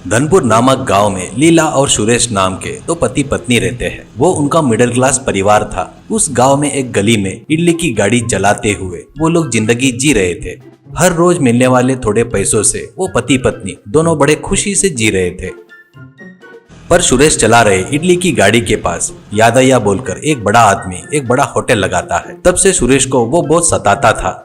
धनपुर नामक गांव में लीला और सुरेश नाम के दो पति पत्नी रहते हैं। वो उनका मिडिल क्लास परिवार था। उस गांव में एक गली में इडली की गाड़ी चलाते हुए वो लोग जिंदगी जी रहे थे। हर रोज मिलने वाले थोड़े पैसों से वो पति पत्नी दोनों बड़े खुशी से जी रहे थे। पर सुरेश चला रहे इडली की गाड़ी के पास यादయ్య बोलकर एक बड़ा आदमी एक बड़ा होटल लगाता है। तब से सुरेश को वो बहुत सताता था।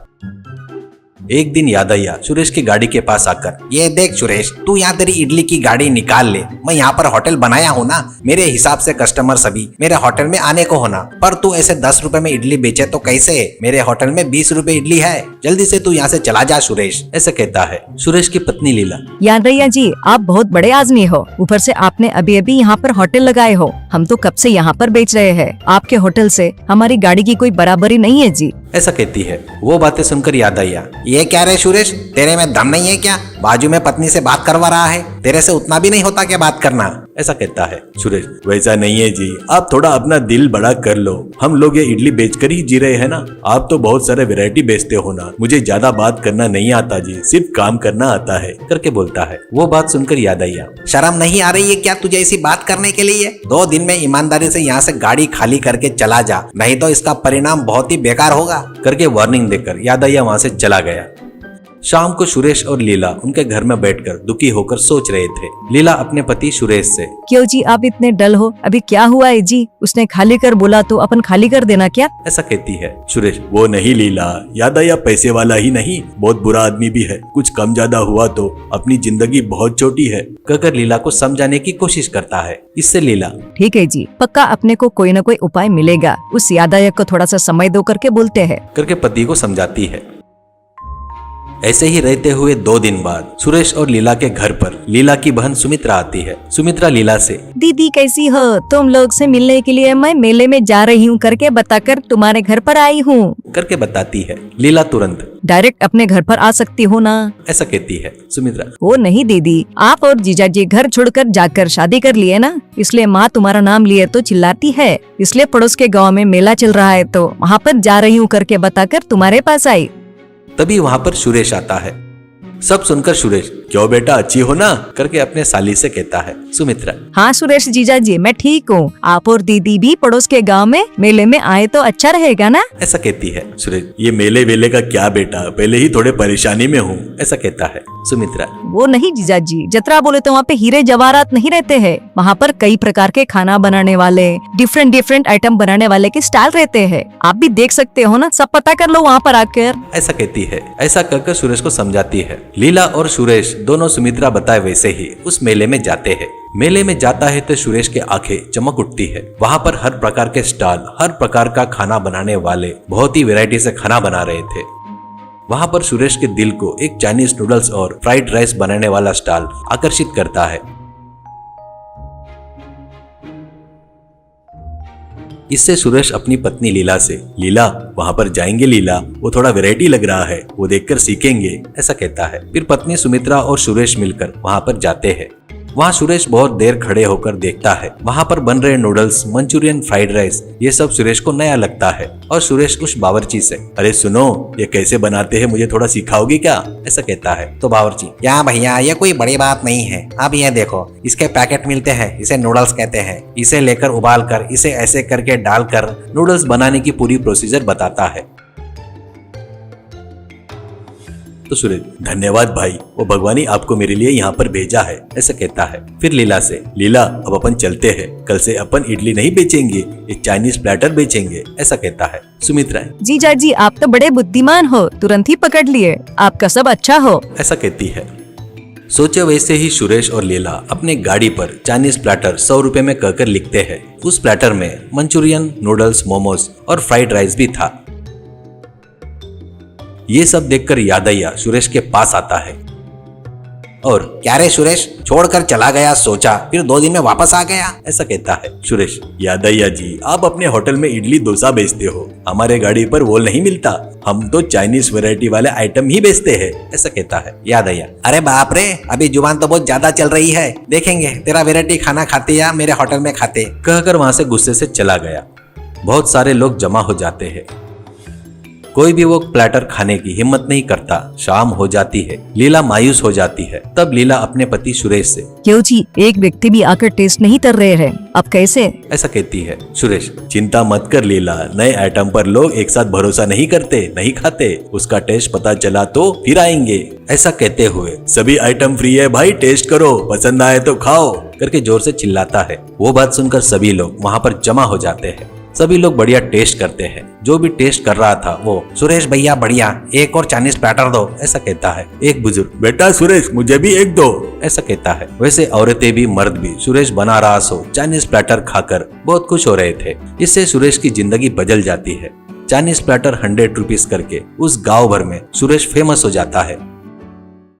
एक दिन यादయ్య सुरेश की गाड़ी के पास आकर, ये देख सुरेश, तू यहाँ तेरी इडली की गाड़ी निकाल ले। मैं यहाँ पर होटल बनाया हूँ ना, मेरे हिसाब से कस्टमर सभी मेरे होटल में आने को होना। पर तू ऐसे 10 रुपए में इडली बेचे तो कैसे? मेरे होटल में 20 रुपए इडली है। जल्दी से तू यहाँ से चला जा सुरेश, ऐसे कहता है। सुरेश की पत्नी लीला, यादయ్య जी, आप बहुत बड़े आदमी हो। ऊपर से आपने अभी अभी यहाँ पर होटल लगाए हो। हम तो कब से यहाँ पर बेच रहे हैं। आपके होटल से हमारी गाड़ी की कोई बराबरी नहीं है जी, ऐसा कहती है। वो बातें सुनकर यादయ్య, ये क्या रे सुरेश, तेरे में दम नहीं है क्या? बाजू में पत्नी से बात करवा रहा है, तेरे से उतना भी नहीं होता क्या बात करना? ऐसा कहता है। सुरेश, वैसा नहीं है जी, आप थोड़ा अपना दिल बड़ा कर लो। हम लोग ये इडली बेचकर ही जी रहे हैं ना। आप तो बहुत सारे वैरायटी बेचते हो ना। मुझे ज्यादा बात करना नहीं आता जी, सिर्फ काम करना आता है, करके बोलता है। वो बात सुनकर यादయ్య, शर्म नहीं आ रही है क्या तुझे ऐसी बात करने के लिए? 2 दिन में ईमानदारी से यहाँ से गाड़ी खाली करके चला जा, नहीं तो इसका परिणाम बहुत ही बेकार होगा, करके वार्निंग देकर यादయ్య वहाँ से चला गया। शाम को सुरेश और लीला उनके घर में बैठकर दुखी होकर सोच रहे थे। लीला अपने पति सुरेश से, क्यों जी आप इतने डल हो? अभी क्या हुआ है जी? उसने खाली कर बोला तो अपन खाली कर देना क्या? ऐसा कहती है। सुरेश, वो नहीं लीला, यादయ్య पैसे वाला ही नहीं, बहुत बुरा आदमी भी है। कुछ कम ज्यादा हुआ तो अपनी जिंदगी बहुत छोटी है, कहकर लीला को समझाने की कोशिश करता है। इससे लीला, ठीक है जी, पक्का अपने को कोई न कोई उपाय मिलेगा। उस यादయ్య को थोड़ा सा समय दो करके बोलते हैं, करके पति को समझाती है। ऐसे ही रहते हुए 2 दिन बाद सुरेश और लीला के घर पर लीला की बहन सुमित्रा आती है। सुमित्रा लीला से, दीदी कैसी हो? तुम लोग से मिलने के लिए मैं मेले में जा रही हूँ करके बताकर तुम्हारे घर पर आई हूँ, करके बताती है। लीला तुरंत, डायरेक्ट अपने घर पर आ सकती हो ना, ऐसा कहती है। सुमित्रा, वो नहीं दीदी, आप और जीजाजी घर छोड़कर जाकर शादी कर लिए ना, इसलिए माँ तुम्हारा नाम लिए तो चिल्लाती है। इसलिए पड़ोस के गांव में मेला चल रहा है तो वहाँ पर जा रही हूँ करके बताकर तुम्हारे पास आई। तभी वहाँ पर सुरेश आता है। सब सुनकर सुरेश, क्यों बेटा अच्छी हो ना, करके अपने साली से कहता है। सुमित्रा, हाँ सुरेश जीजाजी, मैं ठीक हूँ। आप और दीदी भी पड़ोस के गांव में मेले में आए तो अच्छा रहेगा ना, ऐसा कहती है। सुरेश, ये मेले वेले का क्या बेटा, पहले ही थोड़े परेशानी में हूँ, ऐसा कहता है। सुमित्रा, वो नहीं जीजाजी, जतरा बोले तो वहाँ पे हीरे जवाहरात नहीं रहते हैं। वहाँ पर कई प्रकार के खाना बनाने वाले, डिफरेंट आइटम बनाने वाले के स्टाइल रहते हैं। आप भी देख सकते हो ना, सब पता कर लो वहाँ पर आकर, ऐसा कहती है। ऐसा कर सुरेश को समझाती है। लीला और सुरेश दोनों सुमित्रा बताए वैसे ही उस मेले में जाते हैं। मेले में जाता है तो सुरेश की आंखें चमक उठती है। वहाँ पर हर प्रकार के स्टॉल, हर प्रकार का खाना बनाने वाले बहुत ही वैरायटी से खाना बना रहे थे। वहाँ पर सुरेश के दिल को एक चाइनीज नूडल्स और फ्राइड राइस बनाने वाला स्टॉल आकर्षित करता है। इससे सुरेश अपनी पत्नी लीला से, लीला वहाँ पर जाएंगे लीला, वो थोड़ा वैरायटी लग रहा है, वो देखकर सीखेंगे, ऐसा कहता है। फिर पत्नी सुमित्रा और सुरेश मिलकर वहाँ पर जाते हैं। वहाँ सुरेश बहुत देर खड़े होकर देखता है। वहाँ पर बन रहे नूडल्स, मंचूरियन, फ्राइड राइस, ये सब सुरेश को नया लगता है। और सुरेश उस बावर्ची से, अरे सुनो, ये कैसे बनाते हैं, मुझे थोड़ा सिखाओगे क्या, ऐसा कहता है। तो बावर्ची, क्या भैया, ये कोई बड़ी बात नहीं है। अब ये देखो, इसके पैकेट मिलते हैं, इसे नूडल्स कहते हैं। इसे लेकर उबाल कर, इसे ऐसे करके डालकर नूडल्स बनाने की पूरी प्रोसीजर बताता है। तो सुरेश, धन्यवाद भाई, वो भगवान ही आपको मेरे लिए यहाँ पर भेजा है, ऐसा कहता है। फिर लीला से, लीला अब अपन चलते हैं, कल से अपन इडली नहीं बेचेंगे, ये चाइनीज प्लेटर बेचेंगे, ऐसा कहता है। सुमित्रा, जीजाजी आप तो बड़े बुद्धिमान हो, तुरंत ही पकड़ लिए, आपका सब अच्छा हो, ऐसा कहती है। सोचे वैसे ही सुरेश और लीला अपने गाड़ी पर चाइनीज प्लेटर 100 रुपए में कहकर लिखते हैं। उस प्लेटर में मंचूरियन, नूडल्स, मोमोज और फ्राइड राइस भी था। ये सब देखकर यादయ్య सुरेश के पास आता है और, क्या रे सुरेश, छोड़कर चला गया सोचा, फिर 2 दिन में वापस आ गया, ऐसा कहता है। सुरेश, यादయ్య जी, आप अपने होटल में इडली डोसा बेचते हो, हमारे गाड़ी पर वो नहीं मिलता, हम तो चाइनीज वैरायटी वाले आइटम ही बेचते हैं, ऐसा कहता है। यादయ్య, अरे बाप रे, अभी जुबान तो बहुत ज्यादा चल रही है, देखेंगे तेरा वैरायटी खाना खाते या मेरे होटल में खाते, कहकर वहां से गुस्से से चला गया। बहुत सारे लोग जमा हो जाते हैं। कोई भी वो प्लेटर खाने की हिम्मत नहीं करता। शाम हो जाती है, लीला मायूस हो जाती है। तब लीला अपने पति सुरेश से क्यों जी, एक व्यक्ति भी आकर टेस्ट नहीं कर रहे हैं, अब कैसे? ऐसा कहती है। सुरेश, चिंता मत कर लीला, नए आइटम पर लोग एक साथ भरोसा नहीं करते, नहीं खाते। उसका टेस्ट पता चला तो फिर आएंगे। ऐसा कहते हुए सभी आइटम फ्री है भाई, टेस्ट करो, पसंद आए तो खाओ करके जोर से चिल्लाता है। वो बात सुनकर सभी लोग वहाँ पर जमा हो जाते हैं। सभी लोग बढ़िया टेस्ट करते हैं। जो भी टेस्ट कर रहा था वो सुरेश भैया बढ़िया, एक और चाइनीज प्लेटर दो, ऐसा कहता है। एक बुजुर्ग, बेटा सुरेश मुझे भी एक दो, ऐसा कहता है। वैसे औरतें भी मर्द भी सुरेश बना रहा सो चाइनीज प्लेटर खाकर बहुत खुश हो रहे थे। इससे सुरेश की जिंदगी बदल जाती है। चाइनीज प्लेटर 100 रुपीज करके उस गांव भर में सुरेश फेमस हो जाता है।